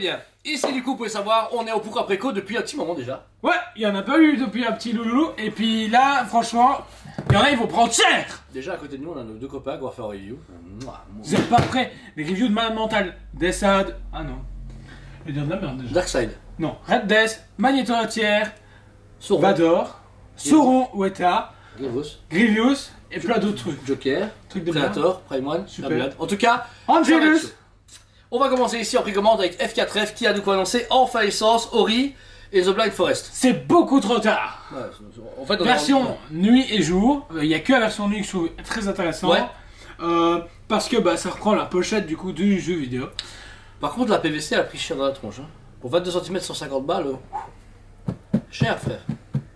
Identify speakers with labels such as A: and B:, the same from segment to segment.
A: bien. Ici du coup vous pouvez savoir, on est au Pourquoi Préco depuis un petit moment déjà.
B: Ouais, il y en a pas eu depuis un petit loulou. Et puis là, franchement, il y en a, ils vont prendre cher.
A: Déjà à côté de nous on a nos deux copains qui vont faire un review.
B: Vous êtes pas prêts? Les reviews de malade mental, Deathside. Ah non. Je vais dire de la merde déjà.
A: Darkseid.
B: Non, Red Death, Magneto Entière,
A: Sauron.
B: Vador, Sauron Weta, Grievous et plein d'autres trucs.
A: Joker,
B: Trucs de
A: Predator, Prime One,
B: Super.
A: Blablabla. En tout cas,
B: Angelus.
A: on va commencer ici en précommande avec F4F qui a de quoi annoncer enfin licence Ori et The Blind Forest.
B: C'est beaucoup trop tard.
A: Ouais, en fait,
B: Version nuit et jour. Il n'y a que la version nuit que je trouve très intéressante.
A: Ouais.
B: Parce que bah, ça reprend la pochette du coup du jeu vidéo.
A: Par contre la PVC elle a pris cher dans la tronche. Hein. Pour 22 cm 150 balles, cher frère.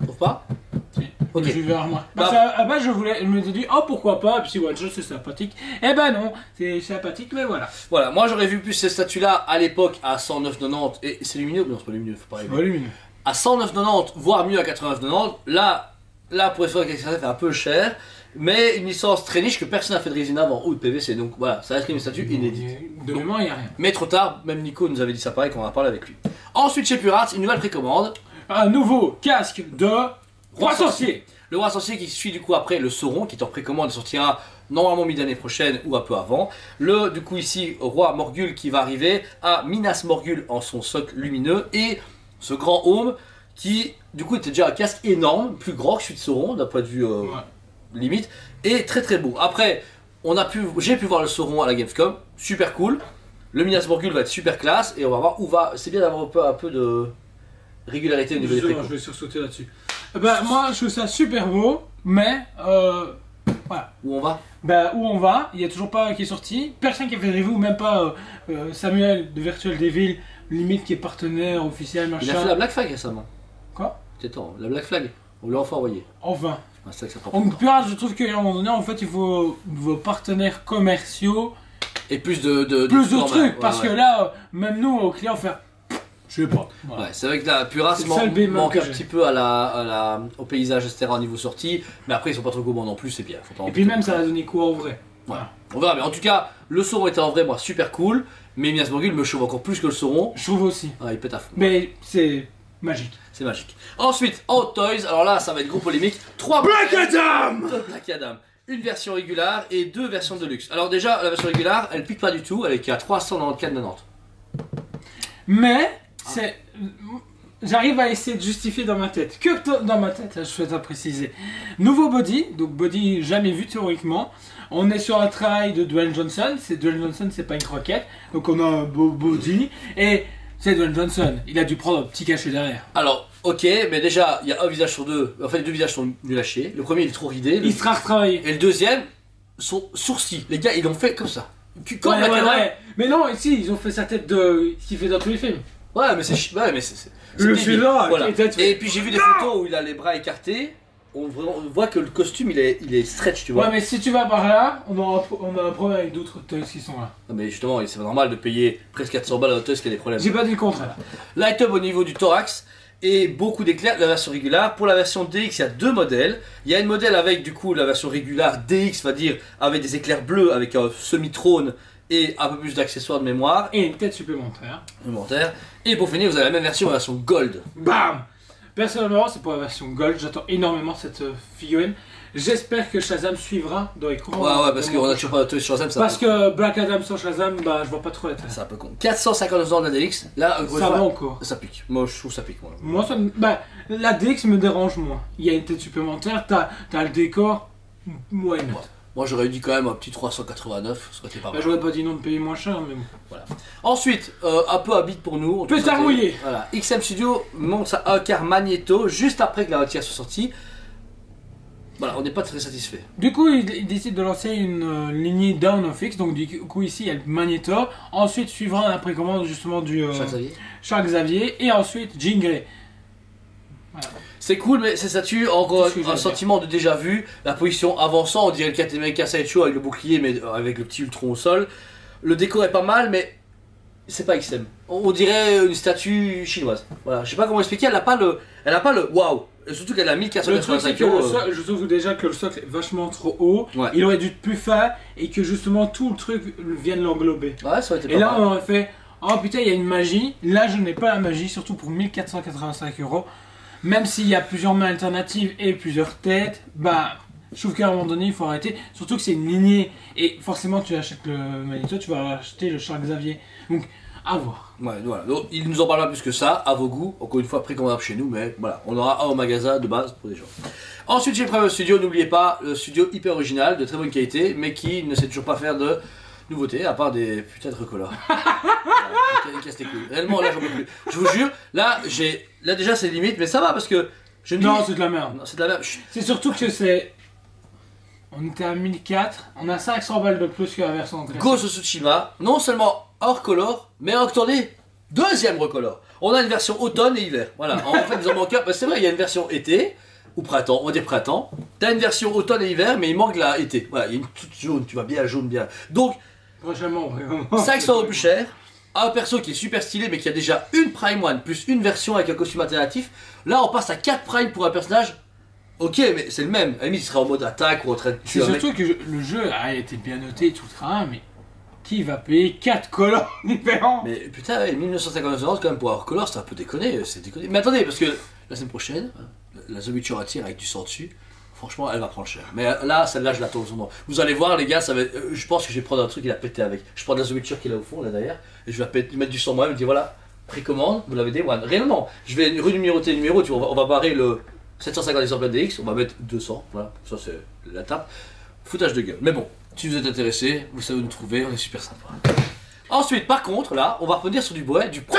A: Trouve pas?
B: Si.
A: Ok.
B: Je vais moi.
A: Bah.
B: Parce qu'à base je me suis dit oh pourquoi pas, et puis one shot c'est sympathique. Eh ben non, c'est sympathique mais voilà.
A: Voilà, moi j'aurais vu plus ces statues là à l'époque à 109,90 et c'est lumineux, non c'est pas lumineux, faut pas rêver.
B: Ouais, lumineux.
A: À 109,90 voire mieux à 89,90, là pour être sûr que ça fait un peu cher, mais une licence très niche que personne n'a fait de résine avant ou de PVC, donc voilà, ça reste une statue inédite.
B: De mémoire il n'y a rien.
A: Mais trop tard, même Nico nous avait dit ça pareil quand on a parlé avec lui. Ensuite chez Pirates, une nouvelle précommande.
B: Un nouveau casque de Roi Sorcier.
A: Le Roi Sorcier qui suit du coup après le Sauron qui est en précommande et sortira normalement mi-d'année prochaine ou un peu avant. Le du coup ici Roi Morgul qui va arriver à Minas Morgul en son socle lumineux et ce grand Home qui du coup était déjà un casque énorme, plus grand que celui de Sauron d'un point de vue limite et très très beau. Après j'ai pu voir le Sauron à la Gamescom, super cool. Le Minas Morgul va être super classe et on va voir où va. C'est bien d'avoir un peu de régularité au niveau des précoms.
B: Je vais sursauter là-dessus. Bah moi je trouve ça super beau, mais voilà.
A: Où on va?
B: Bah où on va, il y a toujours pas qui est sorti, personne qui a fait de review, même pas Samuel de Virtual Devil, limite qui est partenaire officiel machin.
A: Il a fait la Black Flag récemment.
B: Quoi?
A: C'est temps, la Black Flag. On l'a enfin envoyé.
B: Enfin.
A: Ah, c'est ça que ça prend.
B: En Pirate, je trouve qu'à un moment donné, en fait, il faut vos partenaires commerciaux
A: Et plus
B: plus de trucs, parce que là, même nous, aux clients, on fait. Je sais pas. Voilà.
A: Ouais, c'est vrai que la Puras
B: C'est le seul bémol
A: manque
B: que
A: un
B: j'ai.
A: petit peu au paysage, etc. au niveau sortie, mais après ils sont pas trop gourmands non plus, c'est bien. Faut pas en
B: Et puis
A: plus.
B: même, ça va donner quoi en vrai?
A: Voilà. On verra bien. En tout cas, le Sauron était en vrai, moi, super cool, mais Minas Morgul me chauffe encore plus que le Sauron.
B: Je trouve aussi.
A: Ah, il pète à fond.
B: Mais c'est magique.
A: C'est magique. Ensuite, Hot Toys, alors là, ça va être gros polémique. 3
B: Black Adam!
A: de Black Adam. Une version régulière et 2 versions de luxe. Alors déjà, la version régulière, elle pique pas du tout, elle est qu'à 394,90.
B: Mais, c'est. J'arrive à essayer de justifier dans ma tête. Dans ma tête, je souhaite préciser. Nouveau body, donc body jamais vu théoriquement. On est sur un travail de Dwayne Johnson. Dwayne Johnson, c'est pas une croquette. Donc on a un beau body. Et c'est Dwayne Johnson. Il a dû prendre un petit cachet derrière.
A: Alors, ok, mais déjà, il y a un visage sur deux. En fait, les deux visages sont nuls à chier. Le premier, il est trop ridé.
B: Il sera retravaillé.
A: Et le deuxième, son sourcil. Les gars, ils l'ont fait comme ça. Comme
B: Ouais,
A: Black Adam.
B: ouais. Mais non, ici, ils ont fait sa tête de ce qu'il fait dans tous les films.
A: Ouais, mais c'est. Ouais, mais c'est
B: Le
A: débile.
B: celui-là,
A: Voilà.
B: qui était-
A: Et puis j'ai vu des photos où il a les bras écartés. On voit que le costume, il est stretch, tu vois.
B: Ouais, mais si tu vas par là, on a un problème avec d'autres toys qui sont là.
A: Non, mais justement, c'est normal de payer presque 400 balles à l'auteuse qui a des problèmes.
B: J'ai pas dit le contraire.
A: Light up au niveau du thorax et beaucoup d'éclairs, la version régulière. Pour la version DX, il y a deux modèles. Il y a une modèle avec du coup la version régulière DX, va dire, avec des éclairs bleus, avec un semi-trône et un peu plus d'accessoires de mémoire.
B: Et une tête supplémentaire.
A: Supplémentaire. Et pour finir, vous avez la même version, la version Gold.
B: Bam! Personnellement, c'est pour la version Gold. J'attends énormément cette figurine. J'espère que Shazam suivra dans les courants.
A: Ouais, parce qu'on a toujours pas de sur Shazam.
B: Parce que Black Adam sans Shazam, bah je vois pas trop la tête.
A: C'est un peu con. 459 de la DX. Là,
B: Ça va encore.
A: Ça pique. Moi, je trouve ça pique. Moi.
B: Moi, bah, la DX me dérange moins. Il y a une tête supplémentaire, t'as le décor. Why not?
A: Moi, j'aurais dit quand même un petit 389. Ça aurait été pas
B: Bah,
A: mal.
B: j'aurais pas dit non de payer moins cher, mais bon.
A: Voilà. Ensuite, un peu à bite pour nous.
B: Pétard mouillé.
A: Voilà. XM Studio monte sa un quart Magneto juste après que la tiers soit sortie. Voilà, on n'est pas très satisfait.
B: Du coup, il décide de lancer une lignée Down of X. Donc, du coup, ici, il y a le Magneto. Ensuite, suivra la précommande justement du Charles Xavier. Et ensuite, Jean Grey. Voilà.
A: C'est cool, mais ces statues, encore
B: C'est ce que
A: un sentiment de déjà vu. La position avançant, on dirait le Captain America Sideshow avec le bouclier, mais avec le petit Ultron au sol. Le décor est pas mal, mais c'est pas XM. On dirait une statue chinoise. Voilà, je sais pas comment expliquer, elle a pas le waouh. Surtout qu'elle a
B: Le truc,
A: 1485
B: c'est que le
A: euros.
B: socle, je trouve déjà que le socle est vachement trop haut.
A: Ouais.
B: Il aurait dû être plus fin et que justement tout le truc vienne l'englober.
A: Ouais, ça aurait été
B: Et
A: pas
B: là,
A: mal.
B: on aurait fait oh putain, il y a une magie. Là, je n'ai pas la magie, surtout pour 1485 €. Même s'il y a plusieurs mains alternatives et plusieurs têtes, bah, je trouve qu'à un moment donné, il faut arrêter. Surtout que c'est une lignée. Et forcément, tu achètes le Magneto, tu vas acheter le Charles Xavier. Donc, à voir.
A: Ouais, voilà. Donc, il nous en parle pas plus que ça, à vos goûts. Encore une fois, précommandable chez nous, mais voilà, on aura un au magasin de base pour les gens. Ensuite, j'ai prévu un studio, n'oubliez pas, le studio hyper original, de très bonne qualité, mais qui ne sait toujours pas faire de nouveautés, à part des putains de recolores. Voilà, il casse les couilles. Réellement, là, j'en peux plus. Je vous jure, là déjà, c'est limite, mais ça va parce que je me dis.
B: Non, c'est de la merde.
A: Non, c'est de la merde. Chut.
B: C'est surtout que c'est. On était à 1004, on a 500 balles de plus que la version classique.
A: Ghost of Tsushima, non seulement hors color, mais attendez, deuxième recolor. On a une version automne et hiver. Voilà, en fait, ils en manquent un. Parce que c'est vrai, il y a une version été ou printemps, on va dire printemps. T'as une version automne et hiver, mais il manque la été. Voilà, il y a une toute jaune, tu vois bien jaune, bien. Donc,
B: Prochainement, vraiment.
A: 500 € plus cher. Un perso qui est super stylé, mais qui a déjà une Prime One plus une version avec un costume alternatif. Là, on passe à 4 Prime pour un personnage. Ok, mais c'est le même. À la limite, il sera en mode attaque ou en train de
B: C'est
A: tuer un mec.
B: surtout que le jeu a été bien noté et tout le train, mais qui va payer 4 colors différents?
A: Mais putain, ouais, 1959 € quand même pour avoir color, c'est un peu déconné, c'est déconné. Mais attendez, parce que la semaine prochaine, la The Witcher à tir avec du sang dessus, franchement, elle va prendre cher. Mais là, celle-là, je l'attends au son. Vous allez voir, les gars, ça va être, je pense que je vais prendre un truc qu'il a pété avec. Je prends la The Witcher qui est là au fond, là derrière, et je vais mettre du sang moi-même, et dire voilà, précommande, vous l'avez des one. Réellement, je vais renuméroter le numéro, tu vois, on va barrer le 750 exemplaires DX, on va mettre 200, voilà, ça c'est la tape. Foutage de gueule. Mais bon, si vous êtes intéressé, vous savez où nous trouver, on est super sympa. Ensuite, par contre, là, on va revenir sur du bois, du pro.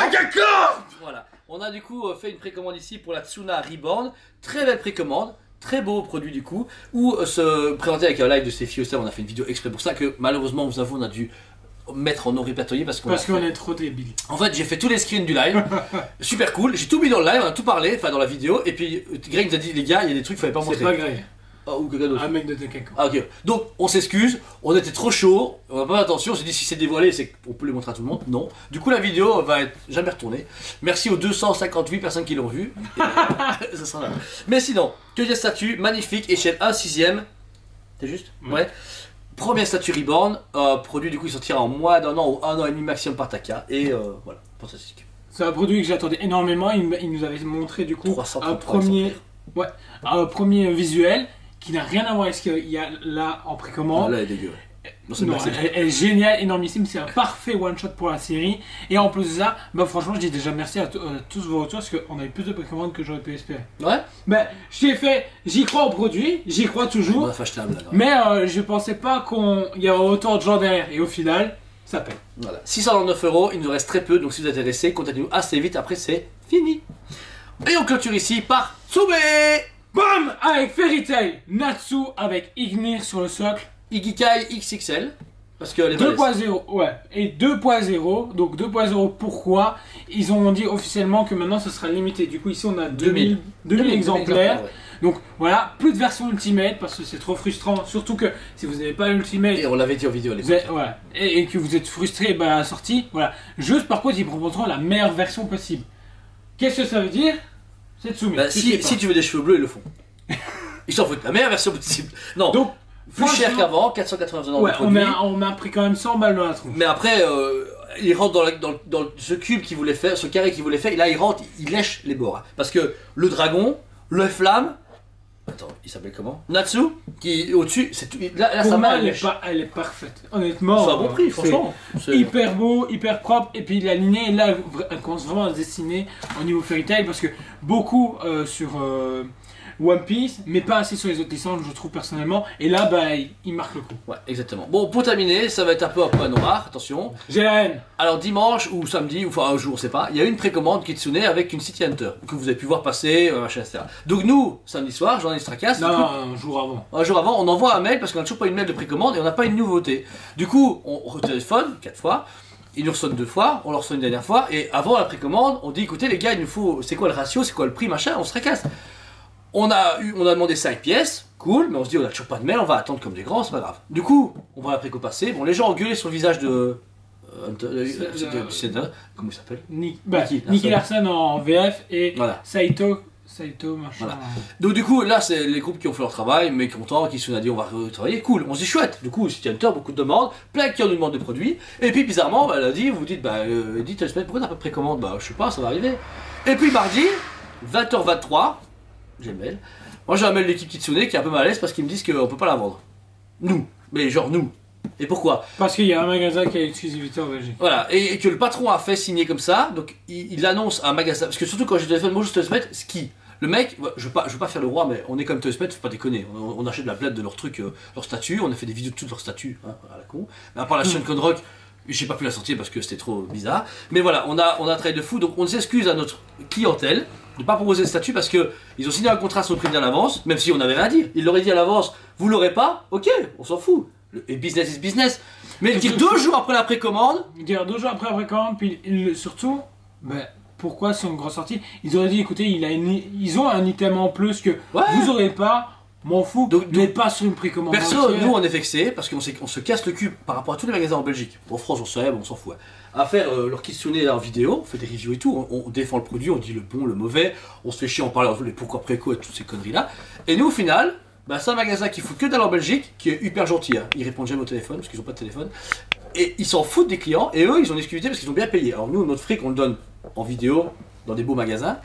A: Voilà. On a du coup fait une précommande ici pour la Tsuna Reborn. Très belle précommande, très beau produit du coup. Où se présenter avec un live de ses filles aussi. On a fait une vidéo exprès pour ça que malheureusement, vous avouez, on a dû mettre en non répertorié parce qu'on
B: est trop débiles.
A: En fait, j'ai fait tous les screens du live. Super cool. J'ai tout mis dans le live, on a tout parlé, enfin dans la vidéo. Et puis Greg nous a dit, les gars, il y a des trucs qu'il fallait pas montrer.
B: C'est pas Greg.
A: Ah, ou quelqu'un d'autre.
B: Un mec de Tekken.
A: Ah, ok. Donc, on s'excuse, on était trop chaud, on n'a pas fait attention, on s'est dit si c'est dévoilé, c'est qu'on peut les montrer à tout le monde. Non. Du coup, la vidéo va être jamais retournée. Merci aux 258 personnes qui l'ont vue. Ça sera là. Mais sinon, que dire statut, magnifique, échelle 1/6. C'est juste? Ouais. Premier statut Reborn, produit du coup il sortira en moins d'un an ou un an et demi maximum par Taka. Et voilà, fantastique.
B: C'est un produit que j'attendais énormément. Il nous avait montré du coup un premier visuel qui n'a rien à voir avec ce qu'il y a là en précommande.
A: Ah, là, elle est dégueu.
B: Non, elle est géniale, énormissime, c'est un parfait one shot pour la série. Et en plus de ça, bah franchement, je dis déjà merci à tous vos retours parce qu'on a eu plus de précommandes que j'aurais pu espérer.
A: Ouais.
B: Bah, j'y crois au produit, j'y crois toujours.
A: Achetable, là,
B: mais je pensais pas qu'il y aurait autant de gens derrière. Et au final, ça paye.
A: Voilà. 699 €, il nous reste très peu, donc si vous êtes intéressé, contactez-nous assez vite, après c'est fini. Et on clôture ici par Tsube.
B: Bam! Avec Fairy Tail, Natsu avec Ignir sur le socle.
A: Igikai XXL, parce que les
B: 2.0, ouais, et 2.0, donc 2.0 pourquoi? Ils ont dit officiellement que maintenant ce sera limité, du coup ici on a 2000 exemplaires, ouais. Donc voilà, plus de version Ultimate parce que c'est trop frustrant, surtout que si vous n'avez pas l'Ultimate,
A: et on l'avait dit en vidéo
B: voilà, et que vous êtes frustré à la sortie, voilà, juste par contre ils proposeront la meilleure version possible. Qu'est-ce que ça veut dire? C'est Tsumi.
A: Bah, si tu veux des cheveux bleus, ils le font. Ils s'en foutent, la meilleure version possible. Non. Donc, plus cher qu'avant, 499 €
B: ouais,
A: de produit.
B: on a pris quand même 100 balles dans la tronche.
A: Mais après, il rentre dans ce cube qu'il voulait faire, ce carré qu'il voulait faire, et là il rentre, il lèche les bords. Parce que le dragon, le flamme, attends, il s'appelle comment? Natsu, qui est au-dessus, c'est tout. Là
B: pour
A: sa
B: moi,
A: main,
B: elle est parfaite. Honnêtement,
A: c'est un bon prix, franchement.
B: Hyper beau, hyper propre. Et puis la lignée, là, elle commence vraiment à se dessiner au niveau Fairy Tail parce que beaucoup sur One Piece, mais pas assez sur les autres licences, je trouve personnellement. Et là, bah, il marque le coup.
A: Ouais, exactement. Bon, pour terminer, ça va être un peu noir, attention.
B: J'ai la haine.
A: Alors, dimanche ou samedi, ou enfin un jour, on sait pas, il y a eu une précommande Kitsune avec une City Hunter que vous avez pu voir passer, machin, etc. Donc, nous, samedi soir, journaliste Tracas.
B: Non, un jour avant.
A: Un jour avant, on envoie un mail parce qu'on n'a toujours pas une mail de précommande et on n'a pas une nouveauté. Du coup, on retéléphone 4 fois. Ils nous reçonnent 2 fois, on leur reçoit une dernière fois, et avant la précommande, on dit écoutez les gars, il nous faut, c'est quoi le ratio, c'est quoi le prix, machin, on se tracasse. On a demandé 5 pièces, cool, mais on se dit on a toujours pas de mail, on va attendre comme des grands, c'est pas grave. Du coup, on voit la préco passer, bon les gens ont gueulé sur le visage de... comment il s'appelle?
B: Nicky Larson en VF et voilà. Saito Saito, machin.
A: Voilà. Donc du coup, là, c'est les groupes qui ont fait leur travail, mais contents, qui se sont dit on va retravailler, cool. On se dit chouette. Du coup, City Hunter, beaucoup de demandes, plein de clients nous demandent des produits. Et puis bizarrement, bah, elle a dit, vous dites, dites, pourquoi t'as pas de précommande? Bah, je sais pas, ça va arriver. Et puis mardi, 20h23, j'ai le mail. Moi, j'ai un mail de l'équipe Kitsune qui est un peu mal à l'aise parce qu'ils me disent qu'on peut pas la vendre. Nous, mais genre nous. Et pourquoi?
B: Parce qu'il y a un magasin qui a l'exclusivité en Belgique.
A: Voilà, et que le patron a fait signer comme ça, donc il annonce un magasin. Parce que surtout quand j'ai téléphone, moi je te mets ski. Le mec, je veux pas faire le roi, mais on est comme Toastmet, faut pas déconner. On achète de la bled de leur truc, leur statut, on a fait des vidéos de tout leur statut, hein, à la con. Mais à part la chaîne Conrock, j'ai pas pu la sortir parce que c'était trop bizarre. Mais voilà, on a un travail de fou, donc on s'excuse à notre clientèle de pas proposer le statut parce que ils ont signé un contrat sur le prix à l'avance, même si on n'avait rien à dire. Ils l'auraient dit à l'avance, vous l'aurez pas, ok, on s'en fout. Et business is business. Mais dire 2 jours après la précommande.
B: Dire 2 jours après la précommande, puis surtout, ben, pourquoi c'est une grosse sortie? Ils auraient dit, écoutez, ils ont un item en plus que vous aurez pas, m'en fous, mais pas sur une précommande.
A: Perso, nous on est vexés parce qu'on se casse le cul par rapport à tous les magasins en Belgique. En France, on sait, on s'en fout. À faire leur questionner en vidéo, on fait des reviews et tout, on défend le produit, on dit le bon, le mauvais, on se fait chier en parlant de les pourquoi préco et toutes ces conneries là. Et nous au final, bah, c'est un magasin qui fout que dalle en Belgique, qui est hyper gentil. Hein. Ils répondent jamais au téléphone parce qu'ils n'ont pas de téléphone. Et ils s'en foutent des clients et eux ils ont une exclusivité parce qu'ils ont bien payé. Alors nous, notre fric, on le donne en vidéo dans des beaux magasins.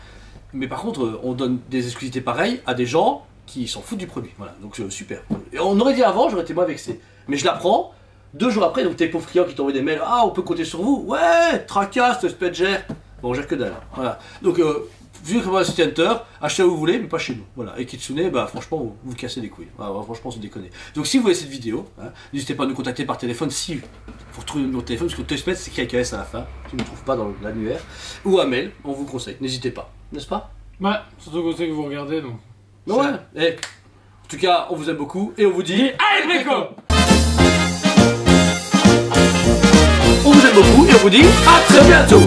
A: Mais par contre, on donne des exclusivités pareilles à des gens qui s'en foutent du produit. Voilà, donc super. Et on aurait dit avant, j'aurais été moins vexé. Mais je l'apprends 2 jours après, donc tes pauvres clients qui t'envoient des mails, ah on peut compter sur vous, ouais, tracasse, ce gère. Bon, on gère que dalle. Voilà. Donc, vu que moi City Hunter, achetez où vous voulez, mais pas chez nous. Voilà. Et Kitsune, bah franchement, vous cassez les couilles. Voilà, franchement, c'est déconné. Donc si vous voulez cette vidéo, hein, n'hésitez pas à nous contacter par téléphone si vous retrouvez notre téléphone, parce que Toastmet c'est KKS à la fin, tu ne trouves pas dans l'annuaire, ou un mail, on vous conseille. N'hésitez pas, n'est-ce pas?
B: Ouais, surtout que c'est que vous regardez donc.
A: Ouais. Et, en tout cas, on vous aime beaucoup et on vous dit
B: allez préco.
A: On vous aime beaucoup et on vous dit à très bientôt.